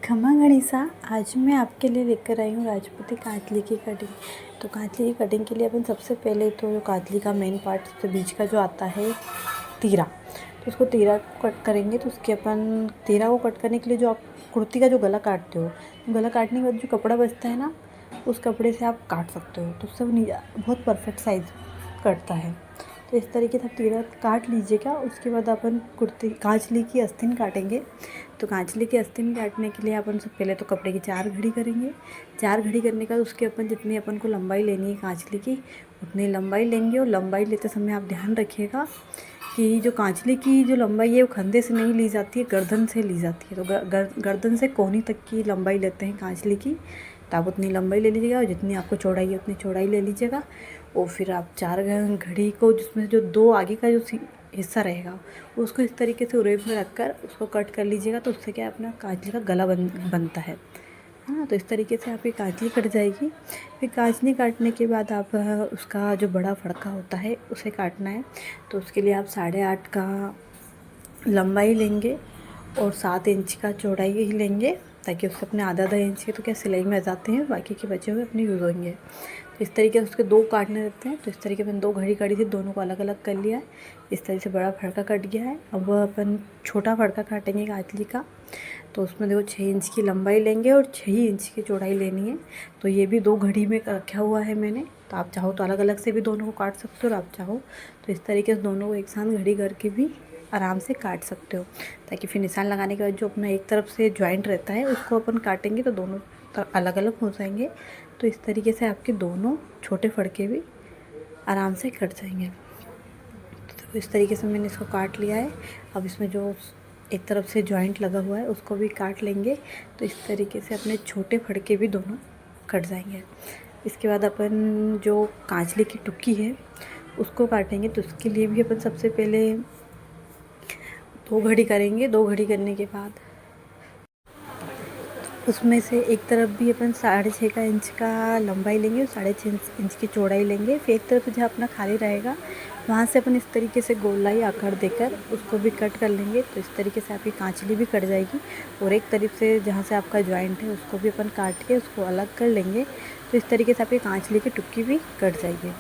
खमा गणिसा। आज मैं आपके लिए लेकर आई हूँ राजपूती कातली की कटिंग। तो कातली की कटिंग के लिए अपन सबसे पहले तो कातली का मेन पार्ट सबसे बीच का जो आता है तीरा, तो उसको तीरा को कट करेंगे। तो उसके अपन तीरा को कट करने के लिए जो आप कुर्ती का जो गला काटते हो, गला काटने के बाद जो कपड़ा बचता है ना, उस कपड़े से आप काट सकते हो। तो उससे बहुत परफेक्ट साइज़ कटता है। तो इस तरीके से आप तीरा काट लीजिएगा। उसके बाद अपन कुर्ती कांचली की आस्तीन काटेंगे। तो कांचली की आस्तीन काटने के लिए अपन सब पहले तो कपड़े की 4 घड़ी करेंगे। 4 घड़ी करने के बाद उसके अपन जितनी अपन को लंबाई लेनी है कांचली की, उतनी लंबाई लेंगे। और लंबाई लेते समय आप ध्यान रखिएगा कि जो कांचली की जो लंबाई है वो कंधे से नहीं ली जाती है, गर्दन से ली जाती है। तो गर्दन से कोहनी तक की लंबाई लेते हैं कांचली की। तो आप उतनी लंबाई ले लीजिएगा और जितनी आपको चौड़ाई है उतनी चौड़ाई ले लीजिएगा। और फिर आप 4 घड़ी को, जिसमें जो 2 आगे का जो हिस्सा रहेगा उसको इस तरीके से उरेब में रखकर उसको कट कर लीजिएगा। तो उससे क्या है, अपना कांचली का गला बनता है। हाँ, तो इस तरीके से आपकी कांचली कट जाएगी। फिर कांचली काटने के बाद आप उसका जो बड़ा फड़का होता है उसे काटना है। तो उसके लिए आप 8.5 का लंबाई लेंगे और 7 इंच का चौड़ाई ही लेंगे, ताकि उससे अपने आधा इंच के तो क्या सिलाई में आ जाते हैं, बाकी के बचे हुए अपने यूज़ होंगे। तो इस तरीके से उसके 2 काटने रहते हैं। तो इस तरीके से 2 घड़ी काटी थी, दोनों को अलग अलग कर लिया है। इस तरह से बड़ा फड़का कट गया है। अब अपन छोटा फड़का काटेंगे कातली का। तो उसमें देखो 6 इंच की लंबाई लेंगे और 6 इंच की चौड़ाई लेनी है। तो ये भी 2 घड़ी में रखा हुआ है मैंने। तो आप चाहो तो अलग अलग से भी दोनों को काट सकते हो, और आप चाहो तो इस तरीके से दोनों को एक साथ घड़ी करके भी आराम से काट सकते हो, ताकि फिर निशान लगाने के बाद जो अपना एक तरफ से जॉइंट रहता है उसको अपन काटेंगे तो दोनों अलग अलग हो जाएंगे। तो इस तरीके से आपके दोनों छोटे फड़के भी आराम से कट जाएंगे। तो इस तरीके से मैंने इसको काट लिया है। अब इसमें जो एक तरफ से जॉइंट लगा हुआ है उसको भी काट लेंगे। तो इस तरीके से अपने छोटे फड़के भी दोनों कट जाएंगे। इसके बाद अपन जो कांचली की टुक्की है उसको काटेंगे। तो उसके लिए भी अपन सबसे पहले 2 घड़ी करेंगे। 2 घड़ी करने के बाद उसमें से एक तरफ भी अपन 6.5 का इंच का लंबाई लेंगे और 6.5 इंच की चौड़ाई लेंगे। फिर एक तरफ जहाँ अपना खाली रहेगा वहाँ से अपन इस तरीके से गोलाई आकार देकर उसको भी कट कर लेंगे। तो इस तरीके से आपकी कांचली भी कट जाएगी। और एक तरफ से जहाँ से आपका जॉइंट है उसको भी अपन काट के उसको अलग कर लेंगे। तो इस तरीके से आपकी कांचली की टुक्की भी कट जाएगी।